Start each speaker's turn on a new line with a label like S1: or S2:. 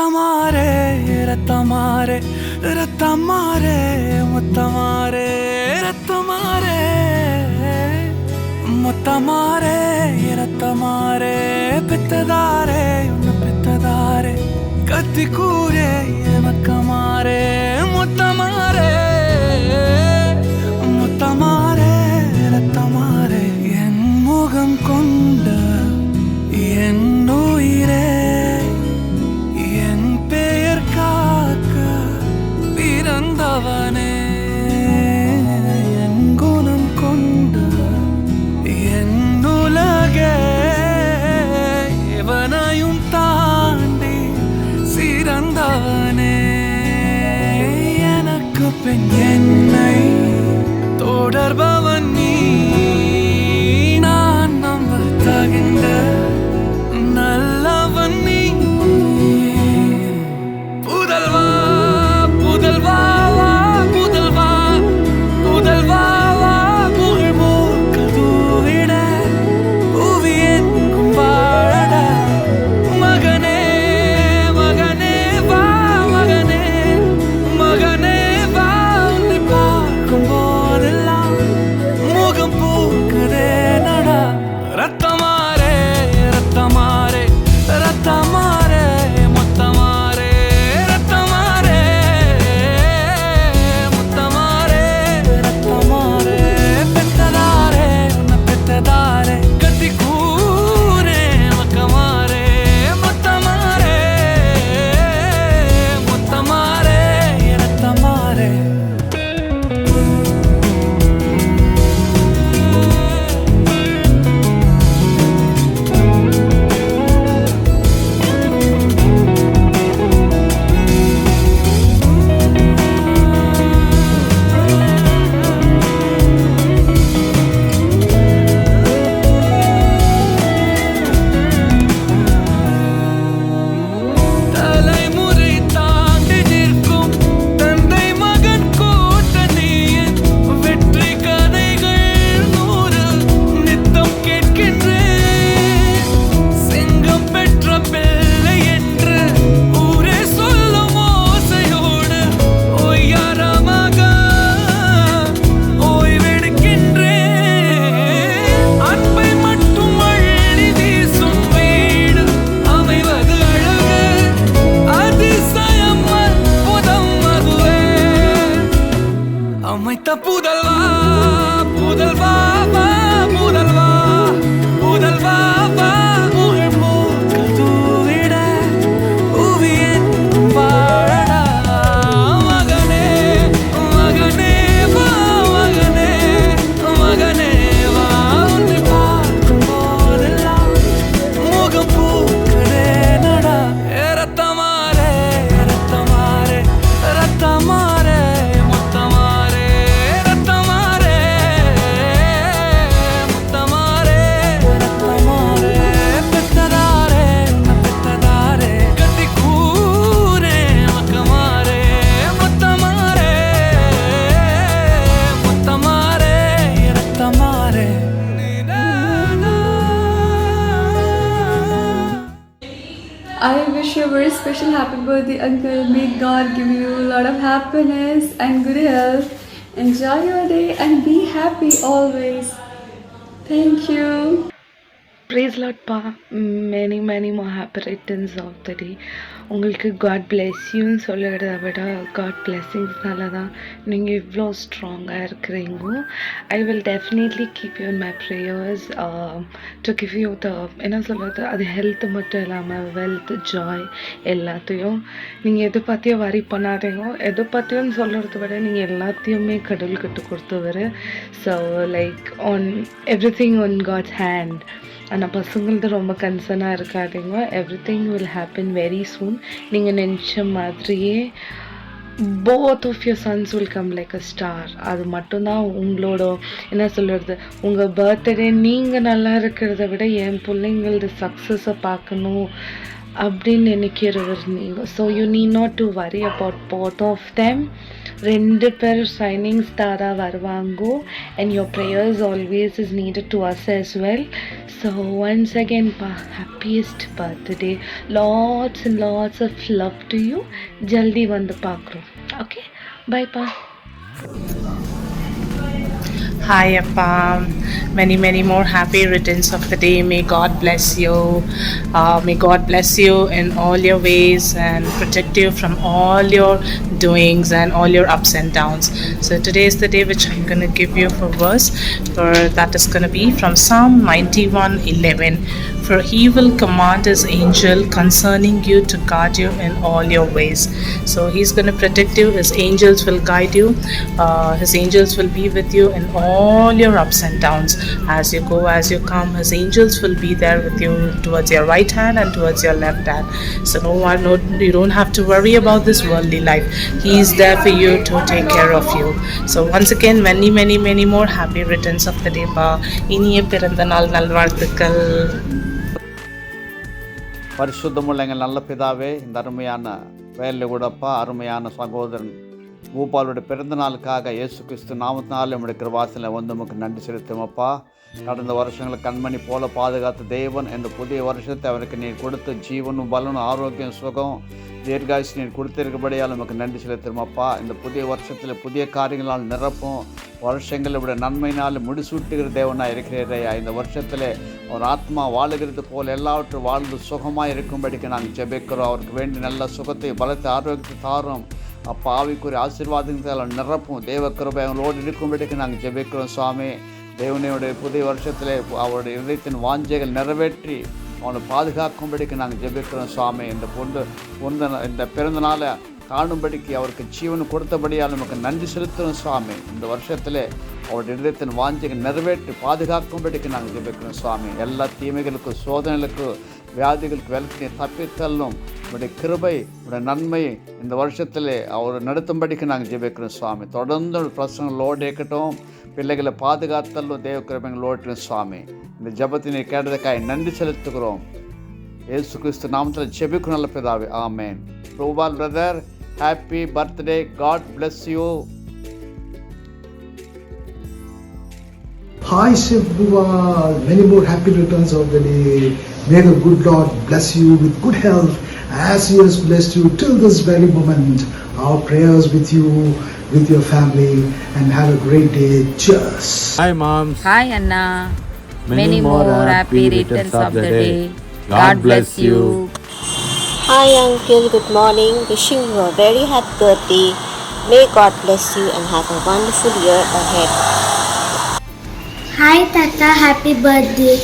S1: ரத்தமாரே ரத்தமாரே ரத்தமாரே முத்தமாரே ரத்தமாரே முத்தமாரே ரத்தமாரே பெத்ததாரே உன்னை பெத்ததாரே கத்தி கூரே மக்கமாரே முத்தமாரே முத்தமாரே ரத்தமாரே என் முகம் கொண்ட என் உயிரே என் பெயர் காக்க பிறந்தவனே என் குணம் கொண்ட என் உலகே எவனையும் தாண்டி சிறந்தவனே எனக்கு பின் என்னை தொடர்பவன் நீ நான் நம்ப தகின்ற நல்லவன் நீ புதல்வா புதல்வா புதல்வா புதல்வா புகழ் மூக்கதூவிட புவியெங்கும் வாழட மகனே மகனே வா மகனே மகனே வா உன்னை பார்க்கும் போதெல்லாம் முகம் பூக்குதே நடா ரத்தமாரே ரத்தமாரே ரத்தமாரே முத்தமாரே ரத்தமாரே முத்தமாரே ரத்தமாரே பெத்ததாரே உன்னை பெத்ததாரே கத்தி கூரே மக்கமாரே முத்தமாரே முத்தமாரே ரத்தமாரே தலைமுறை தாண்டி நிற்கும் தந்தை மகன் கூட்டணியின் வெற்றி கதைகள் 100 நித்தம் கேட்கின்றேன் சிங்கம் பெற்ற பிள்ளை என்று ஊரே சொல்லும் ஓசையோடு ஒய்யாரமாக ஓய்வெடுக்கின்றேன் அன்பை மட்டும் அள்ளி வீசும் வீடு அமைவது அழகு அதிசயம் அற்புதம் அதுவே அமைத்த புதல்வா புதல்வா வா புதல்வா புதல்வா வா புகழ் மூக்கதூவிட புவியெங்கும் வாழடா மகனே மகனே வா மகனே மகனே வா உன்னை பார்க்கும் போதெல்லாம் முகம் பூக்குதே நடா ரத்தமாரே ரத்தமாரே ரத்தமாரே முத்தமாரே ரத்தமாரே முத்தமாரே ரத்தமாரே பெத்ததாரே உன்னை பெத்ததாரே கத்தி கூரே மக்கமாரே முத்தமாரே முத்தமாரே ரத்தமாரே
S2: I wish you a very special happy birthday, uncle. May God give you a lot of happiness and good health. Enjoy your day and be happy always. Thank you.
S3: Praise லாட்ப்பா many more happy returns of the day. உங்களுக்கு God bless யூன்னு சொல்கிறத விட God பிளெஸ்ஸிங்ஸ்னால தான் நீங்கள் இவ்வளோ ஸ்ட்ராங்காக இருக்கிறீங்க. I will definitely keep you in my prayers to give you the என்ன சொல்கிறது, அது ஹெல்த் மட்டும் இல்லாமல் வெல்த் ஜாய் எல்லாத்தையும் நீங்கள் எது பற்றியும் வரி பண்ணாதீங்க. எது பற்றியும் சொல்கிறத விட நீங்கள் எல்லாத்தையுமே கடவுள் கிட்ட கொடுத்தவர். So like on everything on God's hand. ஆனால் பசங்களுக்கு ரொம்ப கன்சர்னாக இருக்காதீங்க. Everything will happen very soon. நீங்கள் நினச்ச மாதிரியே both of your sons will come like a star. அது மட்டும்தான் உங்களோட என்ன சொல்கிறது, உங்கள் பர்த்டே நீங்கள் நல்லா இருக்கிறத விட என் பிள்ளைங்களது சக்ஸஸை பார்க்கணும் அப்படின்னு நினைக்கிறவர் நீங்கள். So you need not to worry about both of them. ரெண்டு பேர் ஷைனிங் ஸ்டாராக வருவாங்கோ. And your prayers always is needed to us as well. So once again பா, happiest birthday. Lots and lots of love to you. ஜல்தி வந்து பார்க்குறோம். Okay, bye பா.
S4: Hi Appa, many more happy returns of the day. May God bless you. May God bless you in all your ways and protect you from all your doings and all your ups and downs. So today is the day which I'm going to give you for verse. For that is going to be from Psalm 91:11. For he will command his angel concerning you to guard you in all your ways. So he's going to protect you. His angels will guide you. His angels will be with you in all your ups and downs. As you go, as you come, his angels will be there with you towards your right hand and towards your left hand. So you don't have to worry about this worldly life. He is there for you to take care of you. So once again, many more happy returns of the day pa. இனிய பிறந்த நாள் நல்வாழ்த்துக்கள்.
S5: பரிசுத்தமுள்ள எங்கள் நல்ல பிதாவே, இந்த அருமையான வேலை கூடப்பா, அருமையான சகோதரன் பூபாலுடைய பிறந்த நாளுக்காக இயேசு கிறிஸ்து நாமத்தினாலே நம்முடைய கிருபாசனை வந்து நமக்கு நன்றி செலுத்துமப்பா. கடந்த வருஷங்களை கண்மணி போல பாதுகாத்த தேவன் இந்த புதிய வருஷத்தை அவருக்கு நீர் கொடுத்த ஜீவனும் பலனும் ஆரோக்கியம் சுகம் தீர்காயுசு நீர் கொடுத்திருக்கபடியால் நமக்கு நன்றி செலுத்துமப்பா. இந்த புதிய வருஷத்தில் புதிய காரியங்களால் நிரப்பும் வருஷங்களை விட நன்மையினால் முடிசூட்டுகிற தேவனாக இருக்கிறையா. இந்த வருஷத்தில் ஒரு ஆத்மா வாழுகிறது போல் எல்லாவற்றும் வாழ்ந்து சுகமாக இருக்கும்படிக்கு நாங்கள் ஜெபிக்கிறோம். அவருக்கு வேண்டிய நல்ல சுகத்தை பலத்தை ஆரோக்கியத்தை தாரும் அப்பா. ஆவிக்குரிய ஆசீர்வாதங்களால் நிரப்பும் தேவ கிருபை அவங்களோடு இருக்கும்படிக்கு நாங்கள் ஜெபிக்கிறோம் சுவாமி. தேவனையுடைய புதிய வருஷத்தில் அவருடைய இதயத்தின் வாஞ்சைகள் நிறைவேற்றி அவனை பாதுகாக்கும்படிக்கு நாங்கள் ஜெபிக்கிறோம் சுவாமி. இந்த பிறந்த நாளை காணும்படிக்கு அவருக்கு ஜீவன் கொடுத்தபடியால் நமக்கு நன்றி செலுத்துகிறோம் சுவாமி. இந்த வருஷத்தில் அவருடைய இதயத்தின் வாஞ்சைகள் நிறைவேற்றி பாதுகாக்கும்படிக்கு நாங்கள் ஜெபிக்கிறோம் சுவாமி. எல்லா தீமைகளுக்கும் சோதனைகளுக்கும் வியாதிகளுக்கு வெள்ளத்தினை தப்பித்தள்ளும் உடைய கிருபை உடைய நன்மை இந்த வருஷத்தில் அவர் நடத்தும்படிக்கு நாங்கள் ஜெபிக்கிறோம் சுவாமி. தொடர்ந்து பிரசங்களோடு இருக்கட்டும். பிள்ளைகளை பாதுகாத்தல்லும் தேவ கிருபைகளோடு சுவாமி. இந்த ஜெபத்தினை கேட்டதுக்காக நன்றி செலுத்துகிறோம். இயேசு கிறிஸ்து நாமத்தில் ஜெபிக்கும் நல்ல பிதாவே, ஆமென். பிரபுபால் brother, happy birthday. God bless you.
S6: Hi Shiva, many more happy returns of the day. May the good Lord bless you with good health as He has blessed you till this very moment. Our prayers with you, with your family, and have a great day. Cheers.
S7: Hi moms.
S8: Hi Anna. Many more happy returns of the day. God bless you.
S9: Hi Uncle, good morning. Wishing you a very happy birthday. May God bless you and have a wonderful year ahead.
S10: Hi Tata, happy birthday.